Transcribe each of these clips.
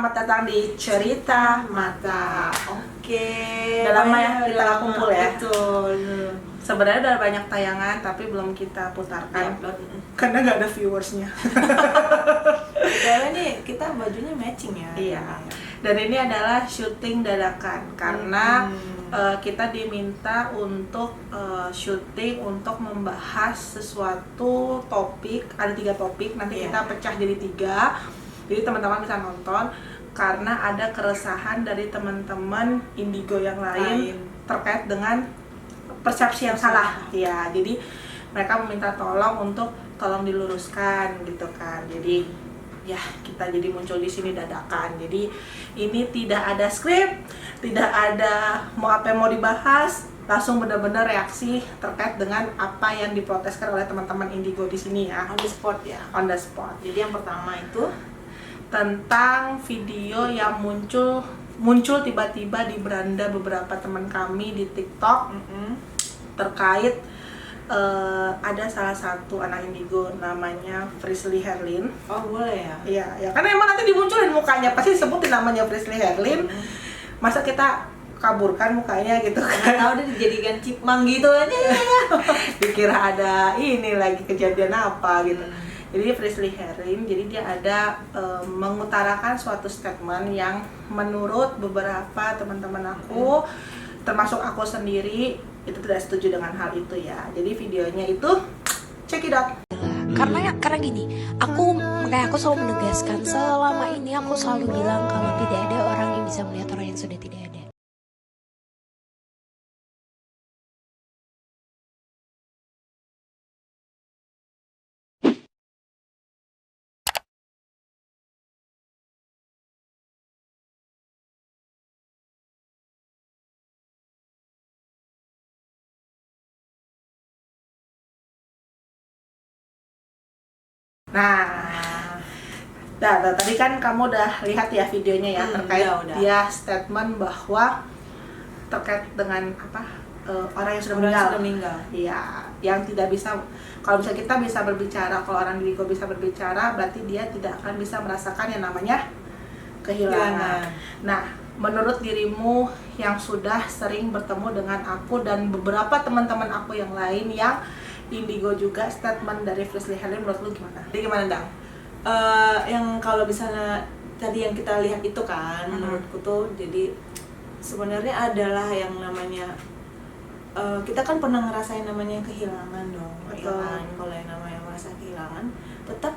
selamat datang di Cerita Mata. Oke. Udah lama ya kita nggak kumpul ya. Betul. Sebenarnya udah banyak tayangan tapi belum kita putarkan karena nggak ada viewersnya. Karena nih kita bajunya matching ya. Iya. Dan ini adalah syuting dadakan karena kita diminta untuk syuting untuk membahas sesuatu topik. Ada 3 topik. Nanti kita pecah jadi 3. Jadi teman-teman bisa nonton karena ada keresahan dari teman-teman indigo yang lain terkait dengan persepsi yang salah. Ya, jadi mereka meminta tolong diluruskan gitu kan. Jadi ya kita jadi muncul di sini dadakan. Jadi ini tidak ada skrip, tidak ada apa yang mau dibahas, langsung benar-benar reaksi terkait dengan apa yang diproteskan oleh teman-teman indigo di sini ya. On the spot ya. On the spot. Jadi yang pertama itu tentang video yang muncul tiba-tiba di beranda beberapa teman kami di TikTok terkait ada salah satu anak indigo namanya Frisley Herlin. Oh boleh ya? Iya, ya karena emang nanti dimunculin mukanya pasti sebutin namanya Frisley Herlin. Masa kita kaburkan mukanya gitu kan? Tahu udah dijadikan cipmang gitu aja. Dikira ada ini lagi kejadian apa gitu. Jadi Frisley Herlin, jadi dia ada mengutarakan suatu statement yang menurut beberapa teman-teman aku, termasuk aku sendiri, itu tidak setuju dengan hal itu ya. Jadi videonya itu check it out. Karena gini, aku selalu menegaskan, selama ini aku selalu bilang kalau tidak ada orang yang bisa melihat orang yang sudah tidak ada. Nah, tadi kan kamu udah lihat ya videonya ya terkait udah. dia statement bahwa terkait dengan orang yang sudah meninggal. Iya, yang tidak bisa, kalau misalnya kita bisa berbicara, kalau orang indigo bisa berbicara, berarti dia tidak akan bisa merasakan yang namanya kehilangan. Nah, menurut dirimu yang sudah sering bertemu dengan aku dan beberapa teman-teman aku yang lain yang indigo juga, statement dari Frisley Herlin menurut lu gimana? Jadi gimana, Dang? Yang kalau misalnya tadi yang kita lihat itu kan, menurutku tuh jadi sebenarnya adalah yang namanya kita kan pernah ngerasain namanya kehilangan dong. Betul. Ya kan? Kalau yang namanya merasa kehilangan, tetap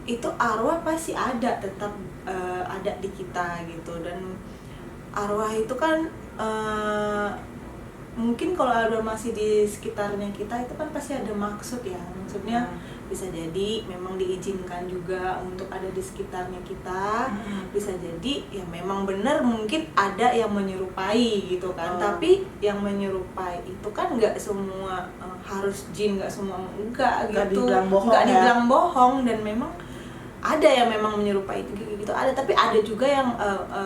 itu arwah pasti ada, tetap ada di kita gitu. Dan arwah itu kan mungkin kalau ada masih di sekitarnya kita itu kan pasti ada maksud ya, maksudnya bisa jadi memang diizinkan juga untuk ada di sekitarnya kita, bisa jadi ya memang benar mungkin ada yang menyerupai gitu kan, tapi yang menyerupai itu kan nggak semua harus jin, nggak semua enggak gitu, nggak dibilang bohong, dan memang ada yang memang menyerupai itu gitu, ada, tapi ada juga yang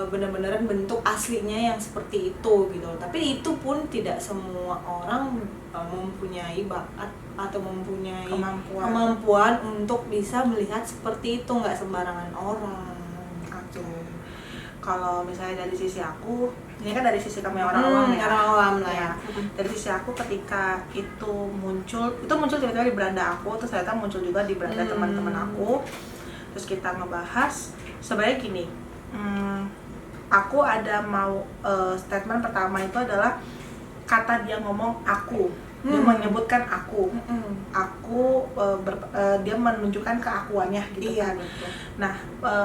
benar-benaran bentuk aslinya yang seperti itu gitu. Tapi itu pun tidak semua orang mempunyai bakat atau mempunyai kemampuan untuk bisa melihat seperti itu, nggak sembarangan orang. Kalau misalnya dari sisi aku, ini kan dari sisi kami orang awam ya. Orang awam lah ya. Dari sisi aku ketika itu muncul tiba-tiba di beranda aku, terus ternyata muncul juga di beranda teman-teman aku. Terus kita ngebahas sebenarnya gini, aku ada mau statement pertama itu adalah kata dia ngomong aku, dia menyebutkan aku, dia menunjukkan keakuannya gitu kan. Betul. Nah,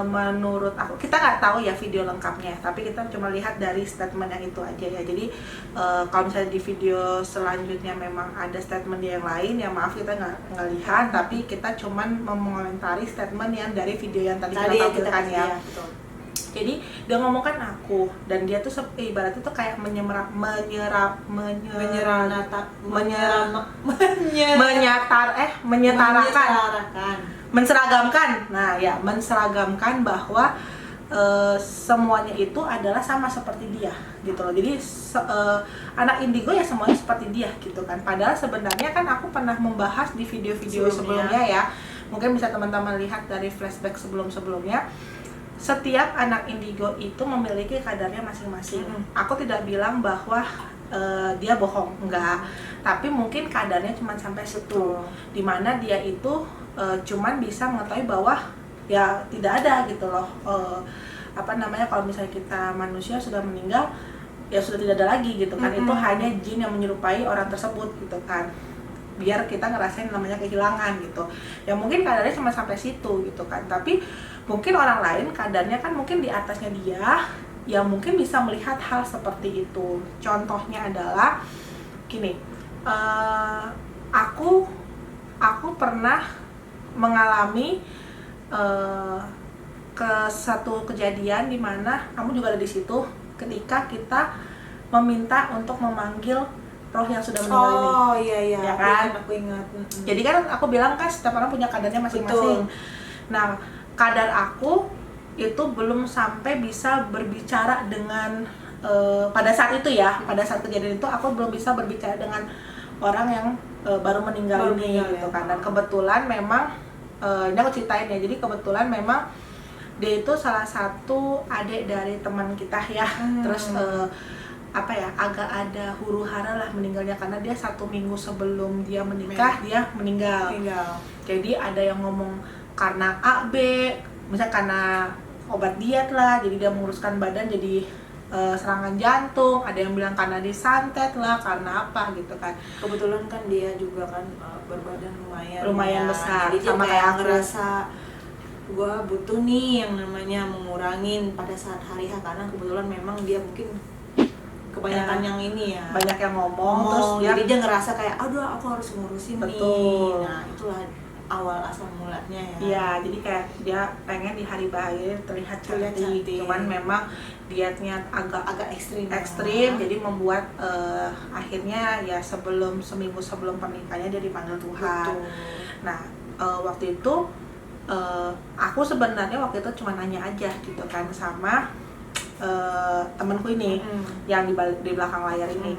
menurut aku, kita nggak tahu ya video lengkapnya, tapi kita cuma lihat dari statement yang itu aja ya. Jadi kalau misalnya di video selanjutnya memang ada statement dia yang lain, ya maaf kita nggak lihat, tapi kita cuma mengomentari statement yang dari video yang tadi kita tampilkan ya. Betul. Jadi dia ngomongkan aku, dan dia tuh ibaratnya tuh kayak menseragamkan. Nah ya, menseragamkan bahwa semuanya itu adalah sama seperti dia gitu loh. Jadi anak indigo ya semuanya seperti dia gitu kan. Padahal sebenarnya kan aku pernah membahas di video-video sebelumnya ya. Mungkin bisa teman-teman lihat dari flashback sebelum-sebelumnya. setiap anak indigo itu memiliki kadarnya masing-masing. Aku tidak bilang bahwa dia bohong, enggak. Tapi mungkin kadarnya cuma sampai situ. Dimana dia itu cuman bisa mengetahui bahwa ya tidak ada gitu loh. Kalau misalnya kita manusia sudah meninggal, ya sudah tidak ada lagi gitu kan. Itu hanya jin yang menyerupai orang tersebut gitu kan. Biar kita ngerasain namanya kehilangan gitu. Ya mungkin kadarnya cuma sampai situ gitu kan. Tapi mungkin orang lain kadarnya kan mungkin di atasnya dia, yang mungkin bisa melihat hal seperti itu. Contohnya adalah gini, aku pernah mengalami ke satu kejadian di mana kamu juga ada di situ, ketika kita meminta untuk memanggil roh yang sudah meninggal ini. Oh iya, ya kan? Aku ingat. Jadi kan aku bilang kan setiap orang punya kadarnya masing-masing. Nah, kadar aku itu belum sampai bisa berbicara dengan pada saat itu ya, pada saat kejadian itu aku belum bisa berbicara dengan orang yang baru meninggal ini gitu kan. Dan kebetulan memang ini aku ceritain ya, jadi kebetulan memang dia itu salah satu adik dari teman kita ya. Terus agak ada huru hara lah meninggalnya, karena dia 1 minggu sebelum dia menikah dia meninggal. Jadi ada yang ngomong karena A, B, misalnya karena obat diet lah, jadi dia menguruskan badan jadi serangan jantung. Ada yang bilang karena disantet lah, karena apa gitu kan. Kebetulan kan dia juga kan berbadan lumayan besar, jadi sama dia kayak aku. ngerasa gue butuh nih yang namanya mengurangin pada saat hari H, karena kebetulan memang dia mungkin kebanyakan yang ini ya, banyak yang ngomong terus jadi dia ngerasa kayak aduh aku harus ngurusin betul. nih. Nah itulah awal asal mulanya ya. Iya, jadi kayak dia pengen di hari bahagia terlihat cantik. Cuman memang dietnya agak ekstrim jadi membuat akhirnya ya seminggu sebelum pernikahannya dia dipanggil Tuhan. Betul. Nah, waktu itu aku sebenarnya waktu itu cuma nanya aja gitu kan sama temanku ini yang di belakang layar ini,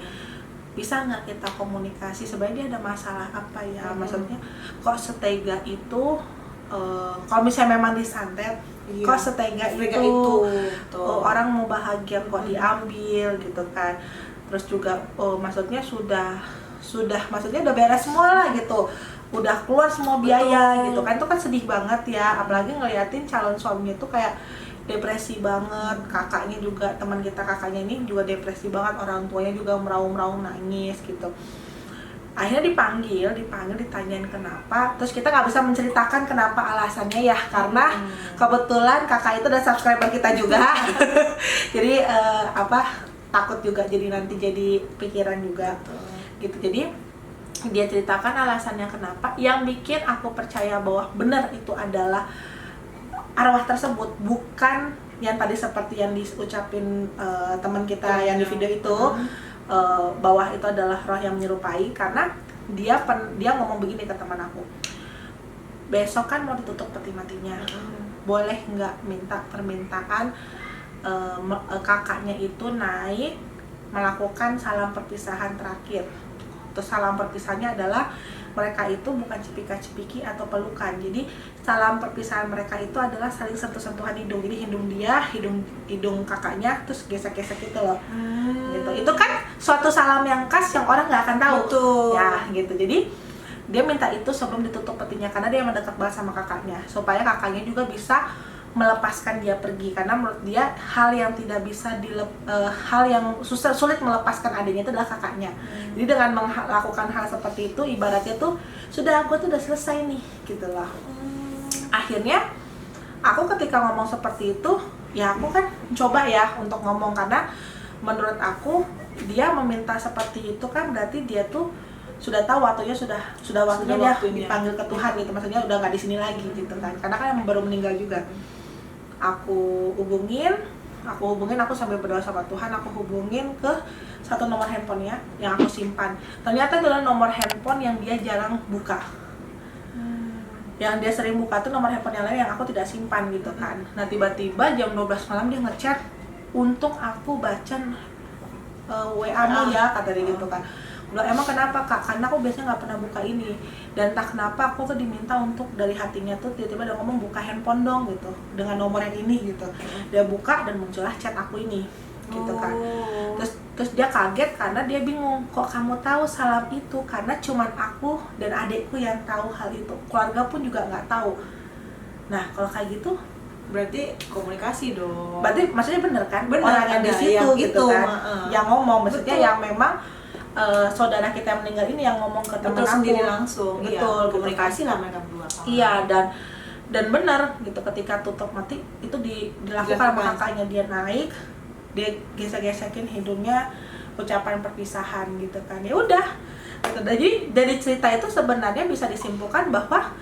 bisa nggak kita komunikasi, sebenarnya dia ada masalah apa ya, maksudnya kok setega itu, kalau misalnya memang disantet, kok setega itu orang mau bahagia kok diambil gitu kan. Terus juga maksudnya sudah maksudnya udah beres semua lah gitu, udah keluar semua biaya gitu kan. Itu kan sedih banget ya, apalagi ngeliatin calon suaminya tuh kayak depresi banget. Kakaknya juga, teman kita kakaknya ini juga depresi banget, orang tuanya juga meraung-raung nangis gitu. Akhirnya dipanggil ditanyain kenapa, terus kita nggak bisa menceritakan kenapa alasannya ya, karena kebetulan kakak itu udah subscriber kita juga. Jadi takut juga jadi nanti jadi pikiran juga gitu. Jadi dia ceritakan alasannya kenapa, yang bikin aku percaya bahwa benar itu adalah arwah tersebut, bukan yang tadi seperti yang diucapin teman kita yang di video itu, bahwa itu adalah roh yang menyerupai. Karena dia ngomong begini ke teman aku, besok kan mau ditutup peti matinya, boleh nggak minta permintaan kakaknya itu naik melakukan salam perpisahan terakhir. Terus salam perpisahannya adalah mereka itu bukan cipika-cipiki atau pelukan. Jadi salam perpisahan mereka itu adalah saling sentuh-sentuhan hidung. Jadi hidung dia, hidung kakaknya, terus gesek-gesek gitu loh. Gitu. Itu kan suatu salam yang khas yang orang nggak akan tahu. Betul. Ya gitu. Jadi dia minta itu sebelum ditutup petinya, karena dia mendekat banget sama kakaknya, supaya kakaknya juga bisa melepaskan dia pergi. Karena menurut dia hal yang tidak bisa hal yang sulit melepaskan adiknya itu adalah kakaknya. Jadi dengan melakukan hal seperti itu, ibaratnya tuh sudah, aku tuh udah selesai nih gitu loh. Akhirnya aku ketika ngomong seperti itu, ya aku kan coba ya untuk ngomong, karena menurut aku dia meminta seperti itu kan berarti dia tuh sudah tahu waktunya, sudah waktunya dia dipanggil ke Tuhan gitu. Maksudnya udah nggak di sini lagi gitu kan, karena kan baru meninggal juga. Aku hubungin, aku sambil berdoa sama Tuhan, aku hubungin ke satu nomor handphonenya yang aku simpan. Ternyata itu adalah nomor handphone yang dia jarang buka. Yang dia sering buka tuh nomor handphone yang lain yang aku tidak simpan gitu kan. Nah tiba-tiba jam 12 malam dia ngechat, untung aku baca WA-mu ya, kata dia gitu kan. Bilang, emang kenapa kak? Karena aku biasanya nggak pernah buka ini, dan entah kenapa aku tuh diminta untuk dari hatinya tuh tiba-tiba dia ngomong buka handphone dong gitu dengan nomor yang ini gitu. Dia buka dan muncullah chat aku ini gitu kan. Terus dia kaget karena dia bingung, kok kamu tahu salam itu? Karena cuman aku dan adikku yang tahu hal itu, keluarga pun juga nggak tahu. Nah kalau kayak gitu berarti komunikasi dong. berarti maksudnya bener kan? Bener, Orang yang ada di situ yang gitu itu, kan, yang ngomong, maksudnya Betul. yang memang saudara kita yang meninggal ini yang ngomong ke teman Betul, aku sendiri langsung. betul Iya, gitu komunikasi kan. lah mereka berdua kan. Iya, dan benar gitu, ketika tutup mati itu dilakukan sama Dilakukan. kakaknya. Dia naik, dia gesek-gesekin hidungnya, ucapan perpisahan gitu kan. Ya udah gitu. Jadi dari cerita itu sebenarnya bisa disimpulkan bahwa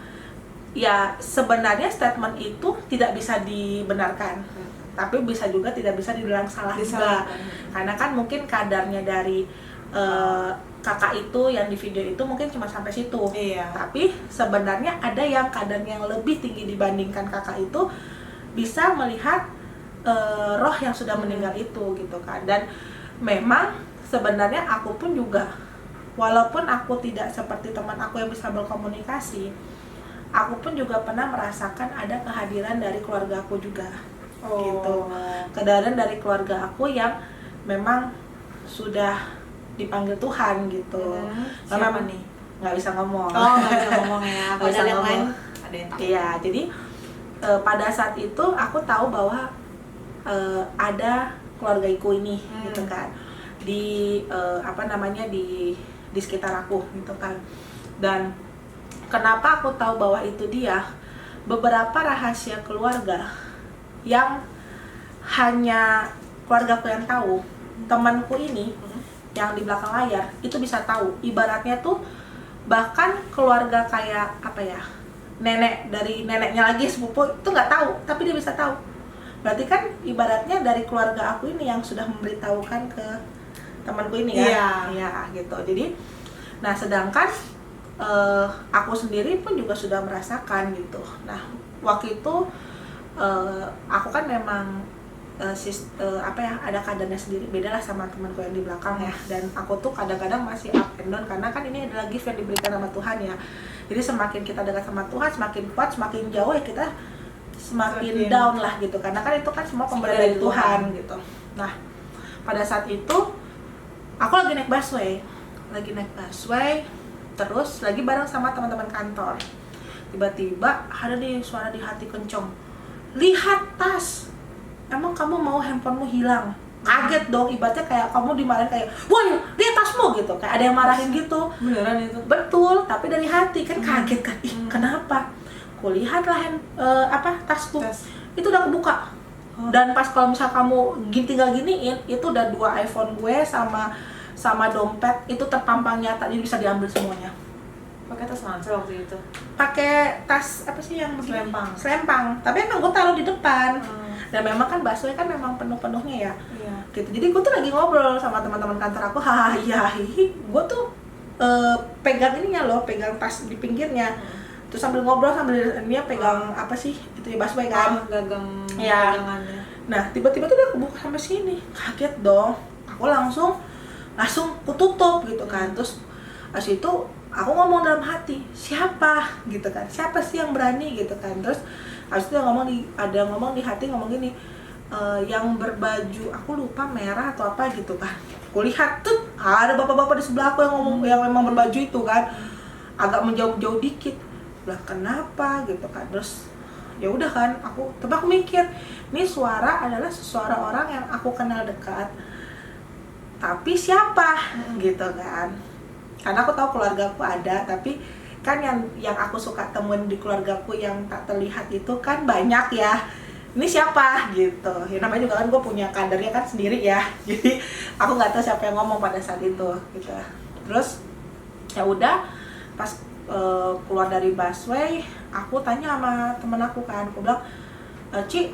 ya sebenarnya statement itu tidak bisa dibenarkan, tapi bisa juga tidak bisa dibilang salah juga, Disalahkan. karena kan mungkin kadarnya dari kakak itu yang di video itu mungkin cuma sampai situ. Iya. Tapi sebenarnya ada yang kadarnya yang lebih tinggi dibandingkan kakak itu, bisa melihat roh yang sudah meninggal itu gitu kan. Dan memang sebenarnya aku pun juga, walaupun aku tidak seperti teman aku yang bisa berkomunikasi, aku pun juga pernah merasakan ada kehadiran dari keluarga aku juga. Gitu. Kehadiran dari keluarga aku yang memang sudah dipanggil Tuhan gitu. Siapa Memang nih? nggak bisa ngomong. Oh, nggak bisa ngomong ya. Nggak bisa Padahal yang ngomong. lain ada yang tahu. Iya, jadi pada saat itu aku tahu bahwa ada keluargaiku ini gitu kan, di di sekitar aku gitu kan. Dan kenapa aku tahu bahwa itu dia? Beberapa rahasia keluarga yang hanya keluargaku yang tahu, temanku ini yang di belakang layar itu bisa tahu. Ibaratnya tuh bahkan keluarga kayak apa ya, nenek dari neneknya lagi, sepupu itu nggak tahu, tapi dia bisa tahu. Berarti kan ibaratnya dari keluarga aku ini yang sudah memberitahukan ke temanku ini kan. Iya gitu. Jadi nah sedangkan aku sendiri pun juga sudah merasakan gitu. Nah waktu itu aku kan memang ada kadarnya sendiri, beda lah sama temanku yang di belakang ya. Dan aku tuh kadang-kadang masih up and down, karena kan ini adalah gift yang diberikan sama Tuhan ya. Jadi semakin kita dekat sama Tuhan, semakin kuat, semakin jauh ya kita semakin down lah gitu, karena kan itu kan semua pemberian dari Tuhan gitu. Nah pada saat itu aku lagi naik busway, terus lagi bareng sama teman-teman kantor. Tiba-tiba ada nih suara di hati kenceng, lihat tas, emang kamu mau handphonemu hilang? Kaget dong, ibaratnya kayak kamu dimarahin, kayak wah lihat tasmu gitu, kayak ada yang marahin gitu. Beneran itu? Betul, tapi dari hati kan, kaget kan, ih kenapa? Kulihatlah tasku, itu udah kebuka. Dan pas kalau misal kamu tinggal giniin, itu udah 2 iPhone gue sama dompet itu terpampang nyata, jadi bisa diambil semuanya. Pakai tas ransel waktu itu? Pakai tas apa sih yang begini? Selempang. Tapi emang gue taruh di depan. Dan memang kan busway kan memang penuh-penuhnya ya. Iya. Gitu. Jadi gue tuh lagi ngobrol sama teman-teman kantor aku, hahaha, gue tuh pegang ininya loh, pegang tas di pinggirnya. Terus sambil ngobrol sambil dia pegang apa sih? Itu ya busway kan. Gagang ya. pegangannya. Nah, tiba-tiba tuh dia kebuka sampai sini. Kaget dong. Aku langsung kututup gitu kan. Terus pas itu aku ngomong dalam hati, siapa gitu kan, siapa sih yang berani gitu kan. Terus habis itu ada yang ngomong di hati, ngomong gini, yang berbaju, aku lupa merah atau apa gitu kan. Kulihat tuh ada bapak-bapak di sebelah aku yang ngomong, yang memang berbaju itu kan, agak menjauh-jauh dikit. Lah kenapa gitu kan. Terus ya udah kan, tapi aku mikir, ini suara adalah suara orang yang aku kenal dekat, tapi siapa gitu kan. Karena aku tahu keluargaku ada, tapi kan yang aku suka temuin di keluargaku yang tak terlihat itu kan banyak ya. Ini siapa gitu. Ya namanya juga kan gue punya kadarnya kan sendiri ya. Jadi aku nggak tahu siapa yang ngomong pada saat itu gitu. Terus ya udah pas keluar dari busway, aku tanya sama temen aku kan, aku bilang, Ci,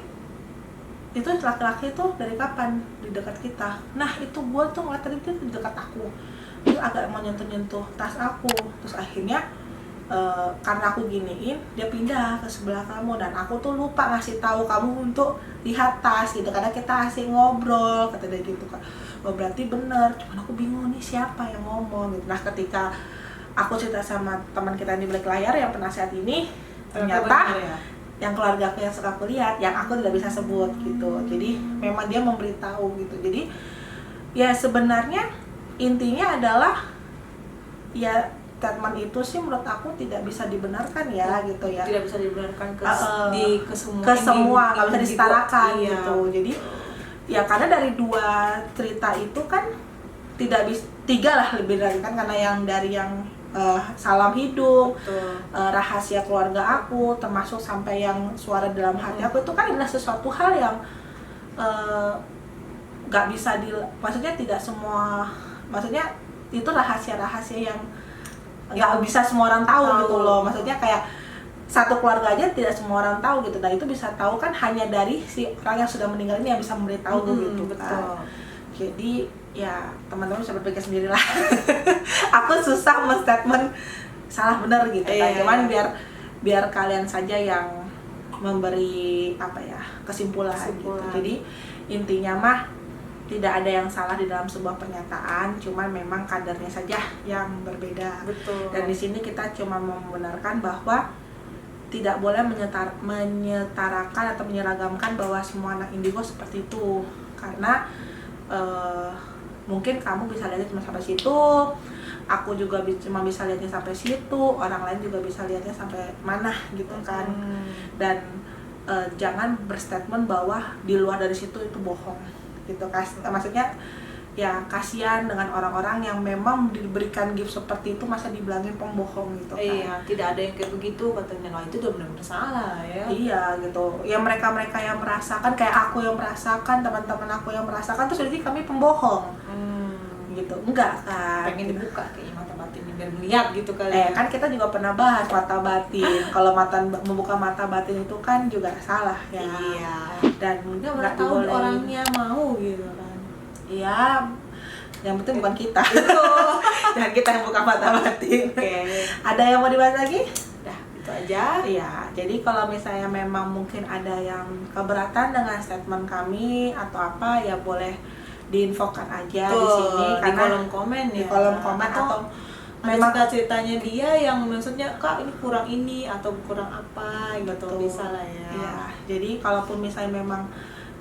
itu laki-laki itu dari kapan di dekat kita? Nah itu gue tuh ngeliat tadi itu di dekat aku, dia agak mau nyentuh-nyentuh tas aku. Terus akhirnya karena aku giniin dia pindah ke sebelah kamu dan aku tuh lupa ngasih tahu kamu untuk lihat tas gitu karena kita asik ngobrol kata dia gitu kan. Oh berarti bener, cuman aku bingung nih siapa yang ngomong gitu. Nah ketika aku cerita sama teman kita yang di balik layar yang penasehat ini, ternyata yang keluarga aku yang suka aku lihat, yang aku tidak bisa sebut gitu. Jadi memang dia memberitahu gitu. Jadi ya sebenarnya intinya adalah ya statement itu sih menurut aku tidak bisa dibenarkan ya gitu ya. Tidak bisa dibenarkan ke semua nggak bisa disetarakan iya. gitu. Jadi ya karena dari 2 cerita itu kan tidak bisa 3 lah lebih dari kan karena yang dari yang salam hidup, rahasia keluarga aku, termasuk sampai yang suara dalam hati aku itu kan adalah sesuatu hal yang nggak bisa maksudnya tidak semua, maksudnya itu rahasia-rahasia yang nggak bisa semua orang tahu gitu loh. Maksudnya kayak satu keluarga aja tidak semua orang tahu gitu. Dan itu bisa tahu kan hanya dari si orang yang sudah meninggal ini yang bisa memberitahu gitu kan. Jadi ya teman-teman bisa berpikir sendiri lah. Aku susah men-statement salah benar gitu kan. Cuman biar kalian saja yang memberi apa ya kesimpulan. Gitu. Jadi intinya mah tidak ada yang salah di dalam sebuah pernyataan, cuman memang kadarnya saja yang berbeda. Betul. Dan di sini kita cuma membenarkan bahwa tidak boleh menyetarakan atau menyeragamkan bahwa semua anak indigo seperti itu. Karena mungkin kamu bisa lihatnya cuma sampai situ, aku juga cuma bisa lihatnya sampai situ, orang lain juga bisa lihatnya sampai mana gitu kan. Dan jangan berstatement bahwa di luar dari situ itu bohong gitu. Maksudnya ya kasihan dengan orang-orang yang memang diberikan gift seperti itu masa dibilangin pembohong gitu kan. Iya, tidak ada yang kayak begitu katanya. Nah, itu udah benar-benar salah ya. Iya gitu. Ya mereka-mereka yang merasakan kayak aku yang merasakan, teman-teman aku yang merasakan terus jadi kami pembohong. Gitu. Enggak kan. Pengen dibuka kayaknya mata batin biar melihat gitu kali. Kan kita juga pernah bahas mata batin. Kalau membuka mata batin itu kan juga salah ya. Iya. Dan nggak tahu orangnya mau gitu kan. Iya. Yang penting bukan kita. Dan kita yang buka mata batin. Ada yang mau dibahas lagi? Udah, itu aja. Iya. Jadi kalau misalnya memang mungkin ada yang keberatan dengan statement kami atau apa ya boleh diinfokan aja di sini di kolom komen ya. Di kolom komen atau memang ceritanya dia yang maksudnya Kak ini kurang ini atau kurang apa gitu bisa lah ya. Iya. Jadi kalaupun misalnya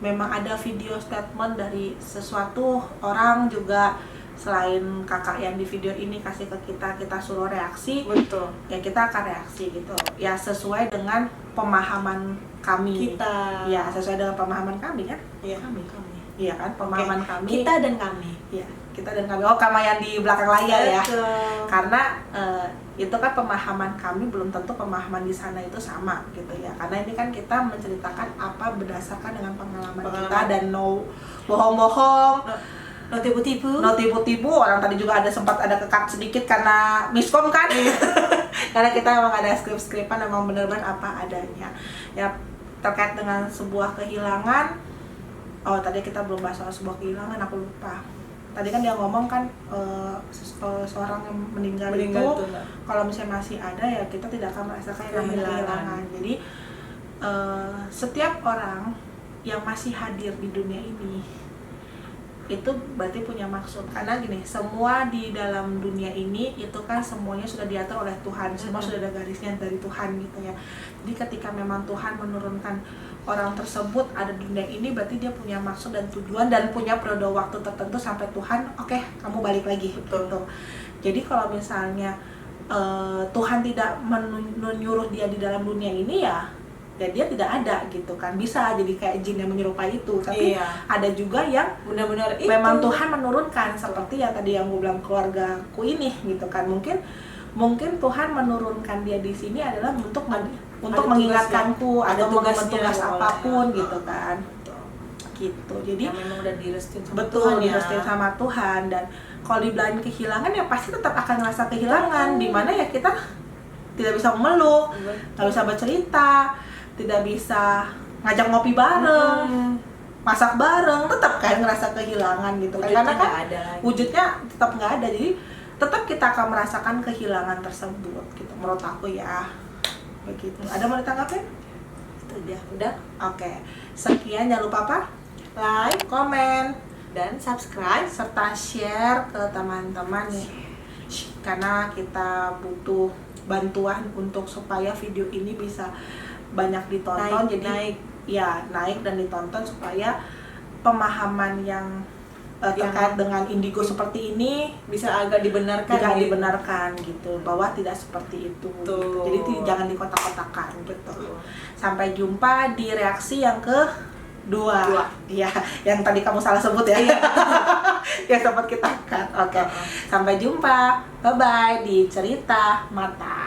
memang ada video statement dari sesuatu orang juga selain kakak yang di video ini kasih ke kita suruh reaksi, betul. Ya kita akan reaksi gitu. Ya sesuai dengan pemahaman kami. Ya sesuai dengan pemahaman kami kan? Iya. Kami. Iya kan, pemahaman kami. Kita dan kami. Iya, kita dan kami. Oh, kamar yang di belakang layar ya. Karena itu kan pemahaman kami belum tentu pemahaman di sana itu sama gitu ya. Karena ini kan kita menceritakan apa berdasarkan dengan pengalaman kita dan bohong-bohong. No tipu-tipu. Orang tadi juga sempat ada kekat sedikit karena miskom kan. Karena kita memang ada skrip-skripan memang benar-benar apa adanya. Ya terkait dengan sebuah kehilangan. Oh tadi kita belum bahas soal sebuah kehilangan, aku lupa. Tadi kan dia ngomong kan seorang yang meninggal itu kalau misalnya masih ada ya kita tidak akan merasakan kehilangan. Jadi setiap orang yang masih hadir di dunia ini itu berarti punya maksud. Karena gini, semua di dalam dunia ini itu kan semuanya sudah diatur oleh Tuhan, semua sudah ada garisnya dari Tuhan gitu ya. Jadi ketika memang Tuhan menurunkan orang tersebut ada di dunia ini, berarti dia punya maksud dan tujuan dan punya periode waktu tertentu sampai Tuhan oke, kamu balik lagi gitu. Jadi kalau misalnya Tuhan tidak menyuruh dia di dalam dunia ini ya dia tidak ada gitu kan. Bisa jadi kayak jin yang menyerupai itu, tapi ada juga yang benar-benar memang Tuhan menurunkan seperti yang tadi yang gue bilang keluargaku ini gitu kan. Mungkin Tuhan menurunkan dia di sini adalah untuk mengingatkanku atau tugas apapun gitu kan. Gitu. Jadi memang udah direstuin sama Tuhan ya. Direstuin sama Tuhan. Dan kalau dibilangin kehilangan ya pasti tetap akan ngerasa kehilangan. Dimana ya kita tidak bisa memeluk, nggak bisa bercerita, tidak bisa ngajak ngopi bareng, masak bareng, tetap kan ngerasa kehilangan gitu kan. Karena kan wujudnya tetap nggak ada. Jadi tetap kita akan merasakan kehilangan tersebut gitu, menurut aku ya begitu. Ada mau ditanggapin? Itu dia, udah. Oke, sekian, jangan lupa apa? Like Komen dan subscribe. serta share ke teman-teman nih, karena kita butuh bantuan untuk supaya video ini bisa banyak ditonton, naik dan ditonton, supaya pemahaman yang terkait dengan indigo seperti ini Bisa agak dibenarkan. tidak gitu. dibenarkan gitu, bahwa tidak seperti itu gitu. Betul. Jadi jangan dikotak-kotakan gitu. Betul. Sampai jumpa di reaksi yang kedua. Dua. Iya, yang tadi kamu salah sebut ya. Iya. Yang sempat kita cut. Oke. Sampai jumpa. Bye bye di Cerita Mata.